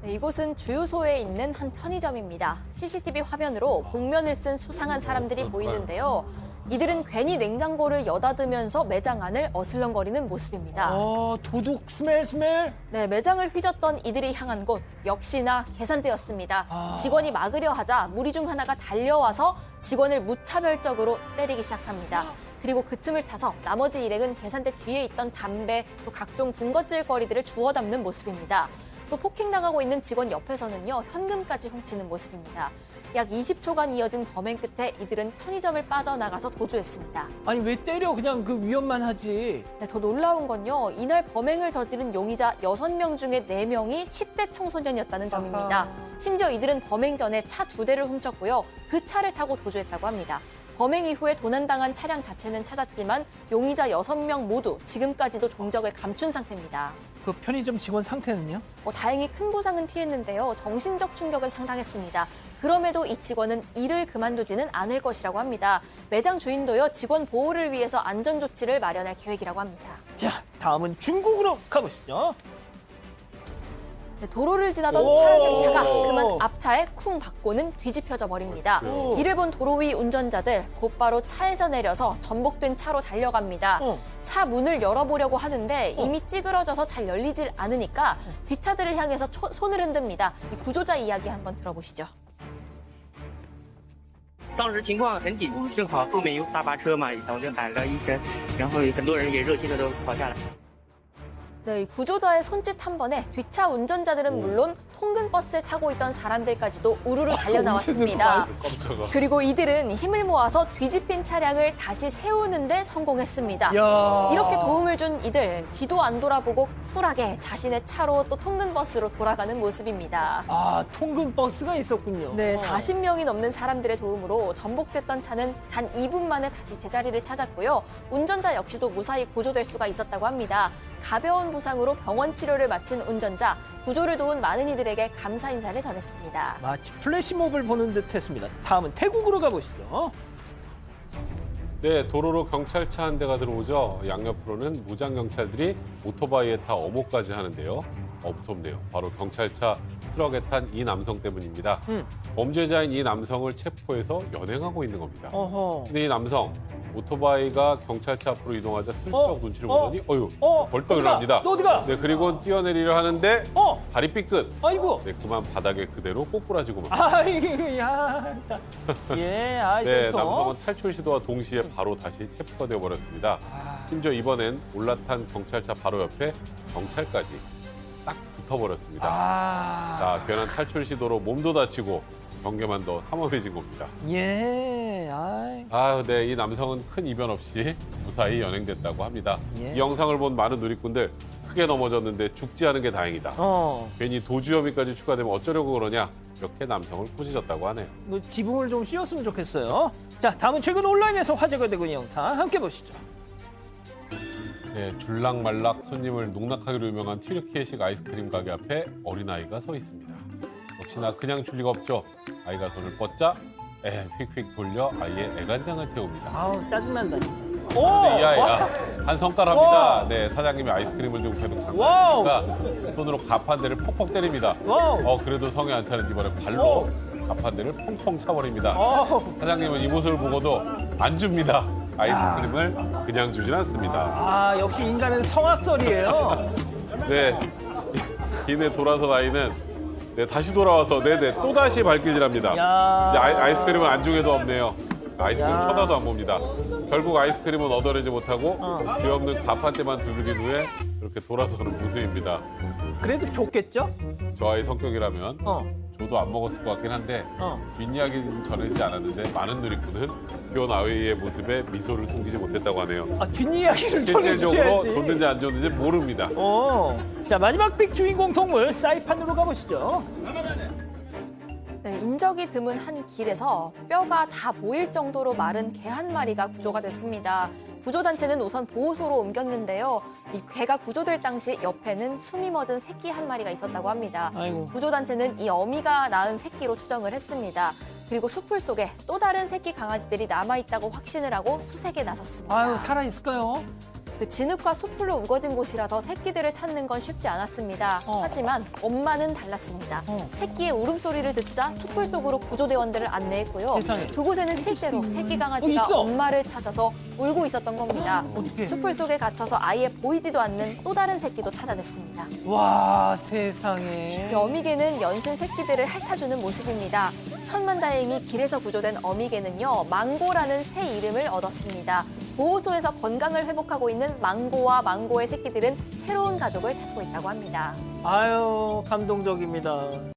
네, 이곳은 주유소에 있는 한 편의점입니다. CCTV 화면으로 복면을 쓴 수상한 사람들이 보이는데요. 이들은 괜히 냉장고를 여닫으면서 매장 안을 어슬렁거리는 모습입니다. 도둑 스멜. 네, 매장을 휘젓던 이들이 향한 곳 역시나 계산대였습니다. 직원이 막으려 하자 무리 중 하나가 달려와서 직원을 무차별적으로 때리기 시작합니다. 그리고 그 틈을 타서 나머지 일행은 계산대 뒤에 있던 담배, 또 각종 군것질거리들을 주워 담는 모습입니다. 또 폭행당하고 있는 직원 옆에서는요, 현금까지 훔치는 모습입니다. 약 20초간 이어진 범행 끝에 이들은 편의점을 빠져나가서 도주했습니다. 아니 왜 때려? 그냥 그 위험만 하지. 네, 더 놀라운 건요, 이날 범행을 저지른 용의자 6명 중에 4명이 10대 청소년이었다는 점입니다. 심지어 이들은 범행 전에 차 2대를 훔쳤고요, 그 차를 타고 도주했다고 합니다. 범행 이후에 도난당한 차량 자체는 찾았지만 용의자 6명 모두 지금까지도 종적을 감춘 상태입니다. 그 편의점 직원 상태는요? 다행히 큰 부상은 피했는데요. 정신적 충격은 상당했습니다. 그럼에도 이 직원은 일을 그만두지는 않을 것이라고 합니다. 매장 주인도요, 직원 보호를 위해서 안전조치를 마련할 계획이라고 합니다. 자, 다음은 중국으로 가보시죠. 네, 도로를 지나던 파란색 차가 그만 앞차에 쿵 박고는 뒤집혀져 버립니다. 이를 본 도로 위 운전자들 곧바로 차에서 내려서 전복된 차로 달려갑니다. 차 문을 열어보려고 하는데 이미 찌그러져서 잘 열리질 않으니까 뒷차들을 향해서 손을 흔듭니다. 이 구조자 이야기 한번 들어보시죠. 当时情况很紧急，正好后面有大巴车嘛，然后就喊了一声，然后很多人也热心的都跑下来。 네, 이 구조자의 손짓 한 번에 뒷차 운전자들은 물론 통근 버스에 타고 있던 사람들까지도 우르르 달려나왔습니다. 그리고 이들은 힘을 모아서 뒤집힌 차량을 다시 세우는데 성공했습니다. 야. 이렇게 도움을 준 이들, 뒤도 안 돌아보고 쿨하게 자신의 차로 또 통근 버스로 돌아가는 모습입니다. 통근 버스가 있었군요. 네, 40명이 넘는 사람들의 도움으로 전복됐던 차는 단 2분 만에 다시 제자리를 찾았고요. 운전자 역시도 무사히 구조될 수가 있었다고 합니다. 가벼운 부상으로 병원 치료를 마친 운전자, 구조를 도운 많은 이들에게 감사 인사를 전했습니다. 마치 플래시몹을 보는 듯 했습니다. 다음은 태국으로 가보시죠. 네, 도로로 경찰차 한 대가 들어오죠. 양옆으로는 무장 경찰들이 오토바이에 타 어모까지 하는데요. 무섭네요. 바로 경찰차 트럭에 탄 이 남성 때문입니다. 범죄자인 이 남성을 체포해서 연행하고 있는 겁니다. 근데 이 남성, 오토바이가 경찰차 앞으로 이동하자 슬쩍 눈치를 보더니 벌떡 일어납니다. 너 어디가? 네, 그리고 뛰어내리려 하는데 다리 삐끗. 아이고. 네, 그만 바닥에 그대로 꼬꾸라지고 맙니다. 아이고, 야. 자. 예, 네, 센터. 남성은 탈출 시도와 동시에 바로 다시 체포가 되어버렸습니다. 심지어 이번엔 올라탄 경찰차 바로 옆에 경찰까지 딱 붙어버렸습니다. 자, 괜한 탈출 시도로 몸도 다치고 경계만 더 삼엄해진 겁니다. 예, 네, 이 남성은 큰 이변 없이 무사히 연행됐다고 합니다. 예. 이 영상을 본 많은 누리꾼들 크게 넘어졌는데 죽지 않은 게 다행이다. 괜히 도주 혐의까지 추가되면 어쩌려고 그러냐, 이렇게 남성을 꾸짖었다고 하네요. 뭐 지붕을 좀 씌웠으면 좋겠어요. 자, 다음은 최근 온라인에서 화제가 되고 있는 영상 함께 보시죠. 네, 줄락말락 손님을 농락하기로 유명한 튀르키예식 아이스크림 가게 앞에 어린아이가 서 있습니다. 역시나 그냥 줄 리가 없죠. 아이가 손을 뻗자 휙휙 돌려 아이의 애간장을 태웁니다. 짜증난다. 네, 이 아이가 한 손가락입니다. 네, 사장님이 아이스크림을 들고 계속 장난치니까 손으로 가판대를 퍽퍽 때립니다. 그래도 성에 안 차는 집안에 발로 가판대를 펑펑 차버립니다. 사장님은 이 모습을 보고도 안 줍니다. 아이스크림을 그냥 주진 않습니다. 역시 인간은 성악설이에요. 네, 기내 돌아선 아이는 다시 돌아와서 또다시 발길질합니다. 이제 아이스크림은 안중에도 없네요. 아이스크림 쳐다도 안 봅니다. 결국 아이스크림은 얻어내지 못하고 뒤없는 가판대만 두드린 후에 이렇게 돌아서는 모습입니다. 그래도 좋겠죠? 저 아이 성격이라면 저도 안 먹었을 것 같긴 한데 뒷이야기는 전해지지 않았는데 많은 누리꾼은 귀여운 아이의 모습에 미소를 숨기지 못했다고 하네요. 뒷이야기를 실질적으로 전해주셔야지. 줬는지 안 줬는지 모릅니다. 자, 마지막 빅 주인공 동물 사이판으로 가보시죠. 네, 인적이 드문 한 길에서 뼈가 다 보일 정도로 마른 개 한 마리가 구조가 됐습니다. 구조단체는 우선 보호소로 옮겼는데요. 이 개가 구조될 당시 옆에는 숨이 멎은 새끼 한 마리가 있었다고 합니다. 아이고. 구조단체는 이 어미가 낳은 새끼로 추정을 했습니다. 그리고 숲풀 속에 또 다른 새끼 강아지들이 남아있다고 확신을 하고 수색에 나섰습니다. 살아있을까요? 그 진흙과 수풀로 우거진 곳이라서 새끼들을 찾는 건 쉽지 않았습니다. 하지만 엄마는 달랐습니다. 새끼의 울음소리를 듣자 수풀 속으로 구조대원들을 안내했고요. 세상에. 그곳에는 실제로 새끼 강아지가 있어. 엄마를 찾아서 울고 있었던 겁니다. 어떡해. 수풀 속에 갇혀서 아예 보이지도 않는 또 다른 새끼도 찾아냈습니다. 와, 세상에. 어미개는 연신 새끼들을 핥아주는 모습입니다. 천만다행히 길에서 구조된 어미개는요, 망고라는 새 이름을 얻었습니다. 보호소에서 건강을 회복하고 있는 망고와 망고의 새끼들은 새로운 가족을 찾고 있다고 합니다. 아유, 감동적입니다.